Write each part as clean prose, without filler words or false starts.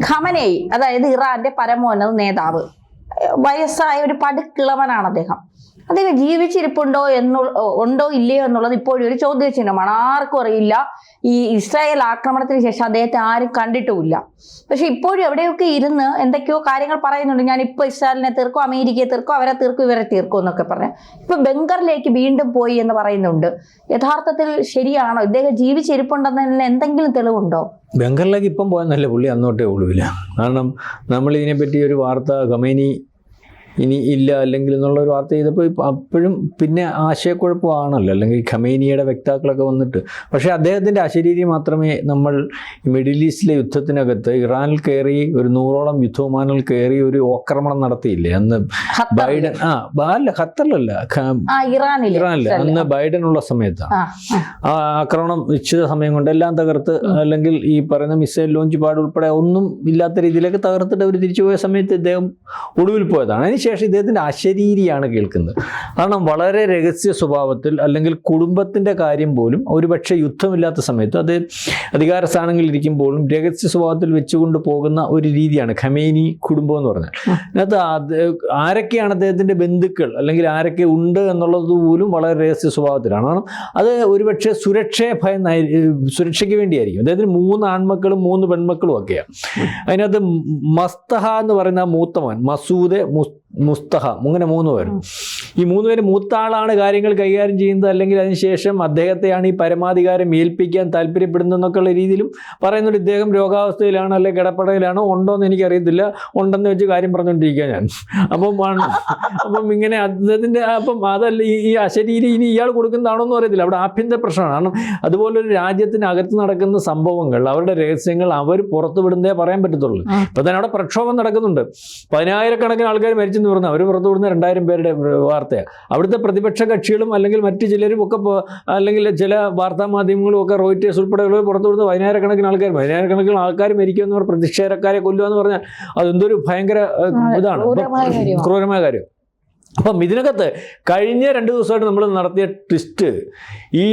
Khamenei, അതായത് ഇറാന്റെ പരമോന്നത നേതാവ്, വയസ്സായ ഒരു പടുക്കിളവനാണ് അദ്ദേഹം. അദ്ദേഹം ജീവിച്ചിരിപ്പുണ്ടോ ഉണ്ടോ ഇല്ലയോ എന്നുള്ളത് ഇപ്പോഴും ഒരു ചോദ്യചിഹ്നമാണ്. ആർക്കും അറിയില്ല. ഈ ഇസ്രായേൽ ആക്രമണത്തിന് ശേഷം അദ്ദേഹത്തെ ആരും കണ്ടിട്ടുമില്ല. പക്ഷെ ഇപ്പോഴും എവിടെയൊക്കെ ഇരുന്ന് എന്തൊക്കെയോ കാര്യങ്ങൾ പറയുന്നുണ്ട്. ഞാൻ ഇപ്പൊ ഇസ്രായേലിനെ തീർക്കും, അമേരിക്കയെ തീർക്കും, അവരെ തീർക്കും, ഇവരെ തീർക്കും എന്നൊക്കെ പറഞ്ഞ് ഇപ്പൊ ബങ്കറിലേക്ക് വീണ്ടും പോയി എന്ന് പറയുന്നുണ്ട്. യഥാർത്ഥത്തിൽ ശരിയാണോ? ഇദ്ദേഹം ജീവിച്ചിരിപ്പുണ്ടെന്നതിന് എന്തെങ്കിലും തെളിവുണ്ടോ? ബംഗറിലേക്ക് ഇപ്പം പോയെന്നല്ല, പുള്ളി അന്നോട്ടേ ഒളിവില്ല. കാരണം നമ്മൾ ഇതിനെപ്പറ്റി ഒരു വാർത്ത ഖമേനി ഇനി ഇല്ല അല്ലെങ്കിൽ എന്നുള്ളൊരു വാർത്ത ചെയ്തപ്പോൾ അപ്പോഴും പിന്നെ ആശയക്കുഴപ്പമാണല്ലോ, അല്ലെങ്കിൽ ഖമേനിയുടെ വക്താക്കളൊക്കെ വന്നിട്ട്. പക്ഷേ അദ്ദേഹത്തിൻ്റെ അശരീരി മാത്രമേ നമ്മൾ മിഡിൽ ഈസ്റ്റിലെ യുദ്ധത്തിനകത്ത് ഇറാനിൽ കയറി ഒരു 100ഓളം യുദ്ധവിമാനങ്ങൾ കയറി ഒരു ആക്രമണം നടത്തിയില്ലേ അന്ന് ബൈഡൻ? അല്ല, ഖത്തറിലല്ല, ഇറാനിൽ അന്ന് ബൈഡൻ ഉള്ള സമയത്താണ് ആ ആക്രമണം. നിശ്ചിത സമയം കൊണ്ട് എല്ലാം തകർത്ത്, അല്ലെങ്കിൽ ഈ പറയുന്ന മിസൈൽ ലോഞ്ച് പാഡ് ഉൾപ്പെടെ ഒന്നും ഇല്ലാത്ത രീതിയിലേക്ക് തകർത്തിട്ട് അവർ തിരിച്ചു പോയ സമയത്ത് ഇദ്ദേഹം ഒടുവിൽ പോയതാണ്. അതിനുശേഷം ഇദ്ദേഹത്തിൻ്റെ അശരീരിയാണ് കേൾക്കുന്നത്. കാരണം വളരെ രഹസ്യ സ്വഭാവത്തിൽ, അല്ലെങ്കിൽ കുടുംബത്തിൻ്റെ കാര്യം പോലും ഒരുപക്ഷെ യുദ്ധമില്ലാത്ത സമയത്ത് അത് അധികാര സ്ഥാനങ്ങളിൽ ഇരിക്കുമ്പോഴും രഹസ്യ സ്വഭാവത്തിൽ വെച്ചുകൊണ്ട് പോകുന്ന ഒരു രീതിയാണ് ഖമേനി കുടുംബം എന്ന് പറഞ്ഞാൽ. അതിനകത്ത് ആരൊക്കെയാണ് അദ്ദേഹത്തിൻ്റെ ബന്ധുക്കൾ, അല്ലെങ്കിൽ ആരൊക്കെ ഉണ്ട് എന്നുള്ളത് പോലും വളരെ രഹസ്യ സ്വഭാവത്തിലാണ്. കാരണം അത് ഒരുപക്ഷെ സുരക്ഷയ്ക്ക് വേണ്ടിയായിരിക്കും. അദ്ദേഹത്തിന് 3 ആൺമക്കളും 3 പെൺമക്കളും ഒക്കെയാണ്. അതിനകത്ത് മസ്തഹ എന്ന് പറയുന്ന മൂത്തവൻ, മസൂദ്, മുസ്തഹ, അങ്ങനെ 3 പേരും. ഈ 3 പേര് മൂത്ത ആളാണ് കാര്യങ്ങൾ കൈകാര്യം ചെയ്യുന്നത്, അല്ലെങ്കിൽ അതിനുശേഷം അദ്ദേഹത്തെയാണ് ഈ പരമാധികാരം ഏൽപ്പിക്കാൻ താല്പര്യപ്പെടുന്നതെന്നൊക്കെയുള്ള രീതിയിലും പറയുന്നത്. ഇദ്ദേഹം രോഗാവസ്ഥയിലാണ്, അല്ലെങ്കിൽ കിടപ്പടയിലാണോ, ഉണ്ടോ എന്ന് എനിക്കറിയത്തില്ല, ഉണ്ടെന്ന് വെച്ച് കാര്യം പറഞ്ഞുകൊണ്ടിരിക്കുക ഞാൻ. അപ്പം ഇങ്ങനെ അദ്ദേഹത്തിൻ്റെ അതല്ല ഈ അശരീരി ഇനി ഇയാൾ കൊടുക്കുന്നതാണോ എന്ന് അറിയത്തില്ല. അവിടെ ആഭ്യന്തര പ്രശ്നമാണ്. കാരണം അതുപോലൊരു രാജ്യത്തിനകത്ത് നടക്കുന്ന സംഭവങ്ങൾ, അവരുടെ രഹസ്യങ്ങൾ അവർ പുറത്തു വിടുന്നതേ പറയാൻ പറ്റത്തുള്ളൂ. ഇപ്പം തന്നെ അവിടെ പ്രക്ഷോഭം നടക്കുന്നുണ്ട്. 10,000-കണക്കിന് ആൾക്കാർ മരിച്ചെന്ന് പറഞ്ഞാൽ അവർ പുറത്തു വിടുന്ന 2,000 പേരുടെ വാർത്തയാണ്. അവിടുത്തെ പ്രതിപക്ഷ കക്ഷികളും അല്ലെങ്കിൽ മറ്റ് ചിലരും ഒക്കെ, അല്ലെങ്കിൽ ചില വാർത്താ മാധ്യമങ്ങളും ഒക്കെ, റോയിറ്റേഴ്സ് ഉൾപ്പെടെയുള്ളവർ പുറത്തുവിടുന്ന 10,000-കണക്കിന് ആൾക്കാർ മരിക്കുമെന്ന് പറഞ്ഞാൽ, പ്രതിഷേധക്കാരെ കൊല്ലുക എന്ന് പറഞ്ഞാൽ അതെന്തൊരു ഭയങ്കര ഇതാണ്, ക്രൂരമായ കാര്യം. അപ്പം ഇതിനകത്ത് കഴിഞ്ഞ 2 ദിവസമായിട്ട് നമ്മൾ നടത്തിയ ട്വിസ്റ്റ് ഈ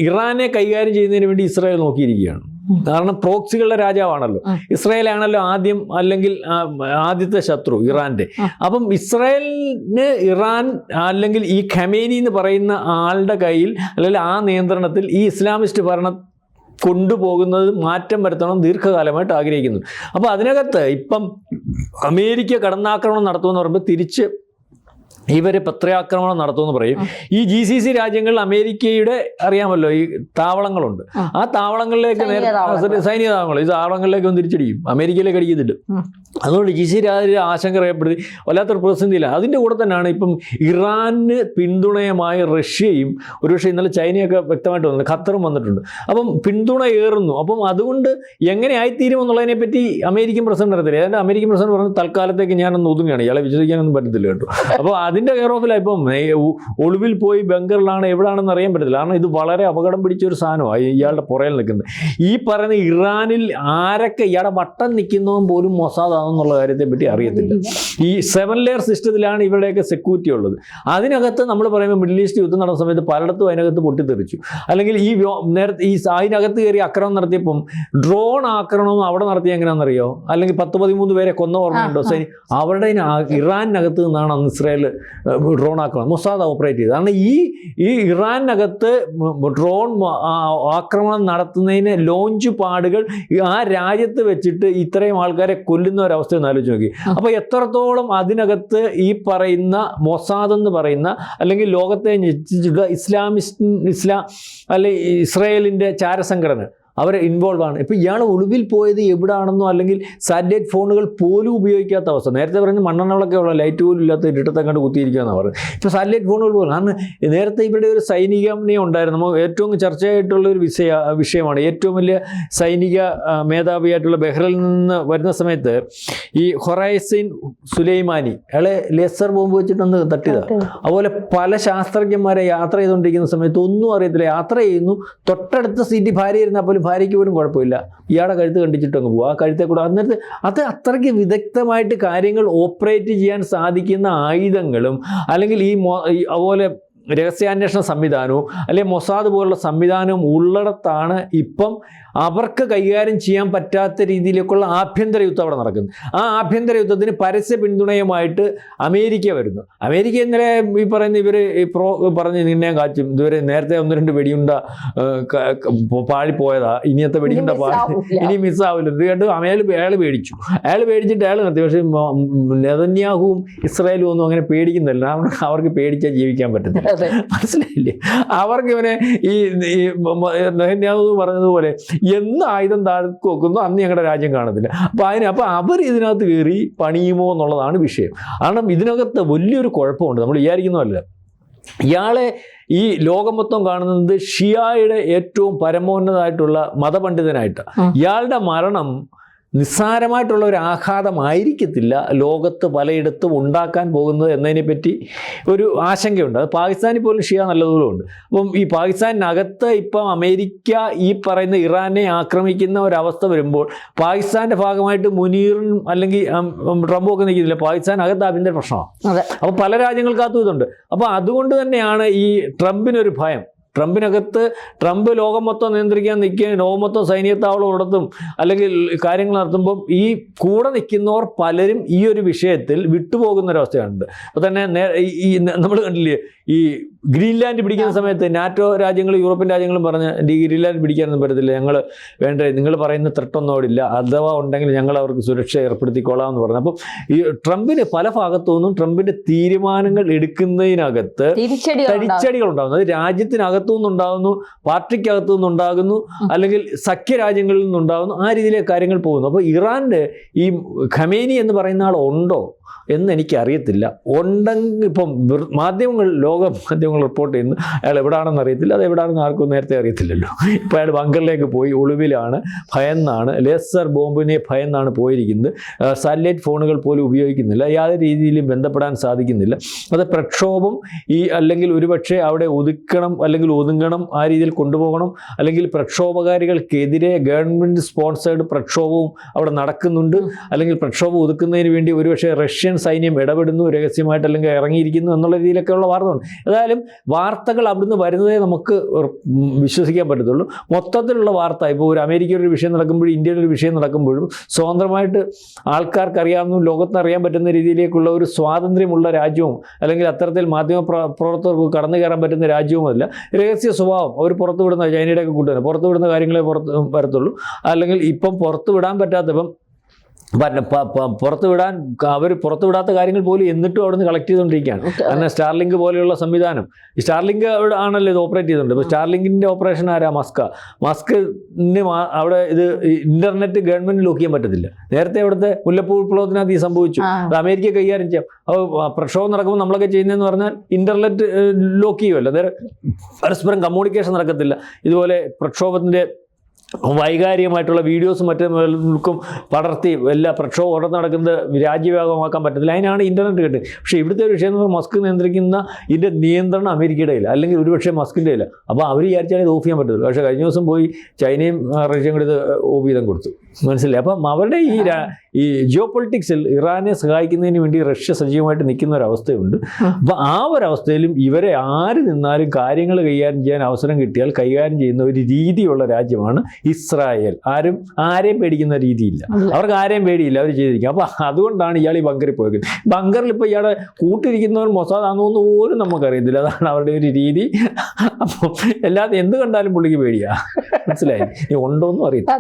ഇറാനെ കൈകാര്യം ചെയ്യുന്നതിന് വേണ്ടി ഇസ്രായേൽ നോക്കിയിരിക്കുകയാണ്. കാരണം പ്രോക്സികളുടെ രാജാവാണല്ലോ ഇസ്രായേലാണല്ലോ ആദ്യം, അല്ലെങ്കിൽ ആദ്യത്തെ ശത്രു ഇറാന്റെ. അപ്പം ഇസ്രായേലിന് ഇറാൻ, അല്ലെങ്കിൽ ഈ ഖമേനി എന്ന് പറയുന്ന ആളുടെ കയ്യിൽ, അല്ലെങ്കിൽ ആ നിയന്ത്രണത്തിൽ ഈ ഇസ്ലാമിസ്റ്റ് ഭരണം കൊണ്ടുപോകുന്നത് മാറ്റം വരുത്തണം ദീർഘകാലമായിട്ട് ആഗ്രഹിക്കുന്നു. അപ്പോൾ അതിനകത്ത് ഇപ്പം അമേരിക്ക കടന്നാക്രമണം നടത്തുമെന്ന് പറയുമ്പോൾ തിരിച്ച് ഇവർ പ്രത്യാക്രമണം നടത്തുമെന്ന് പറയും. ഈ GCC രാജ്യങ്ങളിൽ അമേരിക്കയുടെ അറിയാമല്ലോ ഈ താവളങ്ങളുണ്ട്. ആ താവളങ്ങളിലേക്ക് സൈനിക താവളങ്ങൾ, ഈ താവളങ്ങളിലേക്ക് ഒന്ന് തിരിച്ചടിക്കും, അമേരിക്കയിലേക്ക് അടിക്കുന്നുണ്ട്. അതുകൊണ്ട് GCC രാജ്യം ആശങ്ക അറിയപ്പെടുത്തി വല്ലാത്തൊരു പ്രതിസന്ധിയില്ല. അതിൻ്റെ കൂടെ തന്നെയാണ് ഇപ്പം ഇറാന് പിന്തുണയുമായി റഷ്യയും, ഒരുപക്ഷെ ഇന്നലെ ചൈനയൊക്കെ വ്യക്തമായിട്ട് വന്നത്, ഖത്തറും വന്നിട്ടുണ്ട്. അപ്പം പിന്തുണ ഏറുന്നു. അപ്പം അതുകൊണ്ട് എങ്ങനെ ആയിത്തീരുമെന്നുള്ളതിനെ പറ്റി അമേരിക്കൻ പ്രസിഡന്റ് അറിയത്തില്ല. ഏതാണ്ട് അമേരിക്കൻ പ്രസിഡന്റ് പറഞ്ഞ് തൽക്കാലത്തേക്ക് ഞാനൊന്ന് ഒതുങ്ങുകയാണ്, ഇയാളെ വിശ്വസിക്കാനൊന്നും പറ്റത്തില്ല കേട്ടോ. അപ്പോൾ അതിൻ്റെ കെയർ ഓഫിലാണ് ഇപ്പം ഒളിവിൽ പോയി ബംഗറിലാണ്, എവിടെയാണെന്ന് അറിയാൻ പറ്റത്തില്ല. കാരണം ഇത് വളരെ അപകടം പിടിച്ചൊരു സാധനമാണ് ഇയാളുടെ പുറയിൽ നിൽക്കുന്നത്. ഈ പറയുന്ന ഇറാനിൽ ആരൊക്കെ ഇയാളുടെ വട്ടം നിൽക്കുന്നതും പോലും മൊസാദാണെന്നുള്ള കാര്യത്തെ പറ്റി അറിയത്തില്ല. ഈ 7 ലെയർ സിസ്റ്റത്തിലാണ് ഇവരുടെയൊക്കെ സെക്യൂരിറ്റി ഉള്ളത്. അതിനകത്ത് നമ്മൾ പറയുമ്പോൾ മിഡിൽ ഈസ്റ്റ് യുദ്ധം നടന്ന സമയത്ത് പലയിടത്തും അതിനകത്ത് പൊട്ടിത്തെറിച്ചു. അല്ലെങ്കിൽ നേരത്തെ അതിനകത്ത് കയറി ആക്രമണം നടത്തിയപ്പം ഡ്രോൺ ആക്രമണം അവിടെ നടത്തിയ എങ്ങനെയാണെന്നറിയോ? അല്ലെങ്കിൽ 10-13 പേരെ കൊന്ന ഓർമ്മയുണ്ടോ? അവരുടെ ഇറാനകത്ത് നിന്നാണ് അന്ന് ഇസ്രായേൽ ഡ്രോൺ ആക്രമണം മൊസാദ് ഓപ്പറേറ്റ് ചെയ്തത്. കാരണം ഈ ഇറാനകത്ത് ഡ്രോൺ ആക്രമണം നടത്തുന്നതിന് ലോഞ്ച് പാടുകൾ ആ രാജ്യത്ത് വെച്ചിട്ട് ഇത്രയും ആൾക്കാരെ കൊല്ലുന്ന ഒരവസ്ഥ ഒന്ന് ആലോചിച്ച് നോക്കി. അപ്പോൾ എത്രത്തോളം അതിനകത്ത് ഈ പറയുന്ന മൊസാദ് എന്ന് പറയുന്ന, അല്ലെങ്കിൽ ലോകത്തെ ഞെട്ടിച്ചിട്ടുള്ള ഇസ്രായേലിൻ്റെ ചാരസംഘടന അവർ ഇൻവോൾവ് ആണ്. ഇപ്പോൾ ഇയാൾ ഒളിവിൽ പോയത് എവിടെയാണെന്നോ, അല്ലെങ്കിൽ സാറ്റലൈറ്റ് ഫോണുകൾ പോലും ഉപയോഗിക്കാത്ത അവസ്ഥ. നേരത്തെ പറയുന്നത് മണ്ണെണ്ണകളൊക്കെ ഉള്ള, ലൈറ്റ് പോലും ഇല്ലാത്ത ഇരുട്ടത്തെ കണ്ട് കുത്തിയിരിക്കുകയെന്നാണ് പറയുന്നത്. ഇപ്പോൾ സാറ്റലൈറ്റ് ഫോണുകൾ പോലും. കാരണം നേരത്തെ ഇവിടെ ഒരു സൈനികനെ ഉണ്ടായിരുന്നു, നമ്മൾ ഏറ്റവും ചർച്ചയായിട്ടുള്ളൊരു വിഷയമാണ്. ഏറ്റവും വലിയ സൈനിക മേധാവിയായിട്ടുള്ള ബഹ്റിൽ നിന്ന് വരുന്ന സമയത്ത് ഈ ഹൊറൈസിൻ സുലൈമാനി, അയാളെ ലേസർ ബോംബ് വെച്ചിട്ടൊന്ന് തട്ടിയതാണ്. അതുപോലെ പല ശാസ്ത്രജ്ഞന്മാരെ യാത്ര ചെയ്തുകൊണ്ടിരിക്കുന്ന സമയത്ത് ഒന്നും അറിയത്തില്ല, യാത്ര ചെയ്യുന്നു, തൊട്ടടുത്ത സീറ്റിൽ ഭാര്യ ഇരുന്നാൽ പോലും ഭാര്യയ്ക്ക് പോലും കുഴപ്പമില്ല, ഇയാളുടെ കഴുത്ത് കണ്ടിച്ചിട്ട് അങ്ങ് പോകും. ആ കഴുത്തെ കൂടെ അന്നേരത്ത് അത് അത്രയ്ക്ക് വിദഗ്ധമായിട്ട് കാര്യങ്ങൾ ഓപ്പറേറ്റ് ചെയ്യാൻ സാധിക്കുന്ന ആയുധങ്ങളും, അല്ലെങ്കിൽ അതുപോലെ രഹസ്യാന്വേഷണ സംവിധാനവും അല്ലെങ്കിൽ മൊസാദ് പോലുള്ള സംവിധാനവും ഉള്ളിടത്താണ് ഇപ്പം അവർക്ക് കൈകാര്യം ചെയ്യാൻ പറ്റാത്ത രീതിയിലേക്കുള്ള ആഭ്യന്തര യുദ്ധം അവിടെ നടക്കുന്നു. ആ ആഭ്യന്തര യുദ്ധത്തിന് പരസ്യ പിന്തുണയുമായിട്ട് അമേരിക്ക വരുന്നു. അമേരിക്ക ഇന്നലെ ഈ പറയുന്ന ഇവർ പറഞ്ഞ് നിന്നെയും കാച്ചും, ഇതുവരെ നേരത്തെ 1-2 വെടിയുണ്ട പാഴിപ്പോയതാ, ഇനിയത്തെ വെടിയുണ്ട ഇനി മിസ്സാവില്ല. ഇത് കണ്ട് അയാൾ പേടിച്ചു. അയാൾ പേടിച്ചിട്ട് അയാൾ നിർത്തി. പക്ഷേ നെതന്യാഹുവും ഇസ്രായേലും ഒന്നും അങ്ങനെ പേടിക്കുന്നില്ല. അവർക്ക് പേടിച്ചാൽ ജീവിക്കാൻ പറ്റത്തില്ല. മനസ്സിലായില്ലേ? അവർക്ക് ഇവനെ ഈ നെതന്യാഹു പറഞ്ഞതുപോലെ എന്ന് ആയുധം താഴ്ത്തു വെക്കുന്നു അന്ന് ഞങ്ങളുടെ രാജ്യം കാണത്തില്ല. അപ്പോൾ അവർ ഇതിനകത്ത് കയറി പണിയുമോ എന്നുള്ളതാണ് വിഷയം. കാരണം ഇതിനകത്ത് വലിയൊരു കുഴപ്പമുണ്ട്. നമ്മൾ വിചാരിക്കുന്നതല്ല. ഇയാളെ ഈ ലോകം മൊത്തം കാണുന്നത് ഷിയായുടെ ഏറ്റവും പരമോന്നതമായിട്ടുള്ള മതപണ്ഡിതനായിട്ട്. ഇയാളുടെ മരണം നിസ്സാരമായിട്ടുള്ള ഒരു ആഘാതമായിരിക്കത്തില്ല ലോകത്ത് പലയിടത്തും ഉണ്ടാക്കാൻ പോകുന്നത് എന്നതിനെപ്പറ്റി ഒരു ആശങ്കയുണ്ട്. അത് പാകിസ്ഥാനിൽ പോലും ഷിയ നല്ലതുപോലെ ഉണ്ട്. അപ്പം ഈ പാകിസ്ഥാനകത്ത് ഇപ്പം അമേരിക്ക ഈ പറയുന്ന ഇറാനെ ആക്രമിക്കുന്ന ഒരവസ്ഥ വരുമ്പോൾ പാകിസ്ഥാൻ്റെ ഭാഗമായിട്ട് മുനീറും അല്ലെങ്കിൽ ട്രംപും ഒക്കെ നിൽക്കുന്നില്ല. പാകിസ്ഥാനകത്ത് ആഭ്യന്തര പ്രശ്നമാണ്. അപ്പോൾ പല രാജ്യങ്ങൾക്കകത്തും ഇതുണ്ട്. അപ്പോൾ അതുകൊണ്ട് തന്നെയാണ് ഈ ട്രംപിനൊരു ഭയം. ട്രംപ് ലോകം മൊത്തം നിയന്ത്രിക്കാൻ നിൽക്കുകയും ലോകം മൊത്തം സൈന്യത്താവളം നടത്തും അല്ലെങ്കിൽ കാര്യങ്ങൾ നടത്തുമ്പം ഈ കൂടെ നിൽക്കുന്നവർ പലരും ഈ ഒരു വിഷയത്തിൽ വിട്ടുപോകുന്നൊരവസ്ഥയുണ്ട്. അപ്പോൾ തന്നെ ഈ നമ്മൾ കണ്ടില്ലേ, ഈ ഗ്രീൻലാൻഡ് പിടിക്കുന്ന സമയത്ത് നാറ്റോ രാജ്യങ്ങളും യൂറോപ്യൻ രാജ്യങ്ങളും പറഞ്ഞ് ഈ ഗ്രീൻലാൻഡ് പിടിക്കാനൊന്നും പറ്റത്തില്ല, ഞങ്ങൾ നിങ്ങൾ പറയുന്ന ത്രെട്ടൊന്നും അവിടെ ഇല്ല, അഥവാ ഉണ്ടെങ്കിൽ ഞങ്ങൾ അവർക്ക് സുരക്ഷ ഏർപ്പെടുത്തിക്കൊള്ളാം എന്ന് പറഞ്ഞു. അപ്പം ഈ ട്രംപിന് പല ഭാഗത്തു നിന്നും ട്രംപിൻ്റെ തീരുമാനങ്ങൾ എടുക്കുന്നതിനകത്ത് തിരിച്ചടികൾ ഉണ്ടാകുന്നു. അത് രാജ്യത്തിനകത്ത് നിന്നുണ്ടാകുന്നു, പാർട്ടിക്കകത്തു നിന്നുണ്ടാകുന്നു, അല്ലെങ്കിൽ സഖ്യരാജ്യങ്ങളിൽ നിന്നുണ്ടാകുന്നു. ആ രീതിയിലെ കാര്യങ്ങൾ പോകുന്നു. അപ്പോൾ ഇറാൻ്റെ ഈ ഖമേനി എന്ന് പറയുന്ന ആൾ ഉണ്ടോ എന്ന് എനിക്കറിയത്തില്ല. ഉണ്ടെങ്കിൽ ഇപ്പം ലോക മാധ്യമങ്ങൾ റിപ്പോർട്ട് ചെയ്യുന്നു അയാൾ എവിടെയാണെന്ന് അറിയത്തില്ല. അത് എവിടെയാണെന്ന് ആർക്കും നേരത്തെ അറിയത്തില്ലല്ലോ. ഇപ്പോൾ അയാൾ ബങ്കറിലേക്ക് പോയി ഒളിവിലാണ്, ഭയന്നാണ്, ലേസർ ബോംബിനെ ഭയന്നാണ് പോയിരിക്കുന്നത്. സാറ്റലൈറ്റ് ഫോണുകൾ പോലും ഉപയോഗിക്കുന്നില്ല, യാതൊരു രീതിയിലും ബന്ധപ്പെടാൻ സാധിക്കുന്നില്ല. അത് പ്രക്ഷോഭം അല്ലെങ്കിൽ ഒരുപക്ഷെ അവിടെ ഒതുക്കണം അല്ലെങ്കിൽ ഒതുങ്ങണം, ആ രീതിയിൽ കൊണ്ടുപോകണം. അല്ലെങ്കിൽ പ്രക്ഷോഭകാരികൾക്കെതിരെ ഗവൺമെൻറ് സ്പോൺസേഡ് പ്രക്ഷോഭവും അവിടെ നടക്കുന്നുണ്ട്. അല്ലെങ്കിൽ പ്രക്ഷോഭം ഒതുക്കുന്നതിന് വേണ്ടി ഒരുപക്ഷെ റഷ്യൻ സൈന്യം ഇടപെടുന്നു രഹസ്യമായിട്ട്, അല്ലെങ്കിൽ ഇറങ്ങിയിരിക്കുന്നു എന്നുള്ള രീതിയിലൊക്കെയുള്ള വാർത്തകളുണ്ട്. ഏതായാലും വാർത്തകൾ അവിടുന്ന് വരുന്നതേ നമുക്ക് വിശ്വസിക്കാൻ പറ്റത്തുള്ളൂ. മൊത്തത്തിലുള്ള വാർത്ത ഇപ്പോൾ ഒരു അമേരിക്കയുടെ ഒരു വിഷയം നടക്കുമ്പോഴും ഇന്ത്യയുടെ ഒരു വിഷയം നടക്കുമ്പോഴും സ്വതന്ത്രമായിട്ട് ആൾക്കാർക്ക് അറിയാവുന്ന, ലോകത്തിന് അറിയാൻ പറ്റുന്ന രീതിയിലേക്കുള്ള ഒരു സ്വാതന്ത്ര്യമുള്ള രാജ്യവും അല്ലെങ്കിൽ അത്തരത്തിൽ മാധ്യമ പ്രവർത്തകർക്ക് കടന്നു കയറാൻ പറ്റുന്ന രാജ്യവുമല്ല. രഹസ്യ സ്വഭാവം അവർ പുറത്തുവിടുന്ന, ചൈനയുടെയൊക്കെ കൂട്ടുതന്നെ പുറത്തുവിടുന്ന കാര്യങ്ങളെ വരത്തുള്ളൂ. അല്ലെങ്കിൽ ഇപ്പം പുറത്തുവിടാൻ പറ്റാത്തപ്പം അവർ പുറത്തുവിടാത്ത കാര്യങ്ങൾ പോലും എന്നിട്ടും അവിടെ നിന്ന് കളക്ട് ചെയ്തുകൊണ്ടിരിക്കുകയാണ്. കാരണം സ്റ്റാർലിങ്ക് പോലെയുള്ള സംവിധാനം, ഈ സ്റ്റാർലിങ്ക് ആണല്ലോ ഇത് ഓപ്പറേറ്റ് ചെയ്തിട്ടുണ്ട്. ഇപ്പോൾ സ്റ്റാർലിങ്കിൻ്റെ ഓപ്പറേഷൻ ആരാ? മസ്കിന് അവിടെ ഇത് ഇന്റർനെറ്റ് ഗവൺമെൻറ് ലോക്ക് ചെയ്യാൻ പറ്റത്തില്ല. നേരത്തെ അവിടുത്തെ മുല്ലപ്പൂ വിപ്ലവത്തിനകത്ത് ഈ സംഭവിച്ചു. അത് അമേരിക്ക കൈകാര്യം ചെയ്യാം. അപ്പോൾ പ്രക്ഷോഭം നടക്കുമ്പോൾ നമ്മളൊക്കെ ചെയ്യുന്നതെന്ന് പറഞ്ഞാൽ ഇന്റർനെറ്റ് ലോക്ക് ചെയ്യുമല്ലോ, നേരെ പരസ്പരം കമ്മ്യൂണിക്കേഷൻ നടക്കത്തില്ല. ഇതുപോലെ പ്രക്ഷോഭത്തിൻ്റെ വൈകാരികമായിട്ടുള്ള വീഡിയോസും മറ്റും പടർത്തി എല്ലാ പ്രക്ഷോഭം ഉടനെ നടക്കുന്നത് രാജ്യവ്യാപകമാക്കാൻ പറ്റത്തില്ല. അതിനാണ് ഇൻ്റർനെറ്റ് കിട്ടുന്നത്. പക്ഷേ ഇവിടുത്തെ ഒരു വിഷയം എന്ന് പറഞ്ഞാൽ മസ്ക് നിയന്ത്രിക്കുന്ന ഇതിൻ്റെ നിയന്ത്രണം അമേരിക്കയുടെ ഇല്ല, അല്ലെങ്കിൽ ഒരുപക്ഷെ മസ്കിൻ്റെ ഇല്ല. അപ്പോൾ അവർ വിചാരിച്ചാൽ ഇത് ഓഫ് ചെയ്യാൻ പറ്റത്തില്ല. പക്ഷേ കഴിഞ്ഞ ദിവസം പോയി ചൈനയും റഷ്യയും കൂടി ഇത് ഓഫ് ചെയ്തും കൊടുത്തു. മനസ്സിലായി? അപ്പം അവരുടെ ഈ ജിയോ പൊളിറ്റിക്സിൽ ഇറാനെ സഹായിക്കുന്നതിന് വേണ്ടി റഷ്യ സജീവമായിട്ട് നിൽക്കുന്ന ഒരവസ്ഥയുണ്ട്. അപ്പോൾ ആ ഒരവസ്ഥയിലും ഇവരെ ആര് നിന്നാലും കാര്യങ്ങൾ കൈകാര്യം ചെയ്യാൻ അവസരം കിട്ടിയാൽ കൈകാര്യം ചെയ്യുന്ന ഒരു രീതിയുള്ള രാജ്യമാണ് ഇസ്രായേൽ. ആരെയും പേടിക്കുന്ന രീതിയില്ല, അവർക്ക് ആരെയും പേടിയില്ല, അവർ ചെയ്തിരിക്കും. അപ്പോൾ അതുകൊണ്ടാണ് ഇയാൾ ഈ ബങ്കറിൽ പോയത്. ബങ്കറിൽ ഇപ്പോൾ ഇയാളെ കൂട്ടിരിക്കുന്നവർ മൊസാദാണെന്ന് പോലും നമുക്കറിയത്തില്ല. അതാണ് അവരുടെ ഒരു രീതി. അപ്പം എന്ത് കണ്ടാലും പുള്ളിക്ക് പേടിയാ. മനസ്സിലായി? ഉണ്ടോന്നും അറിയില്ല.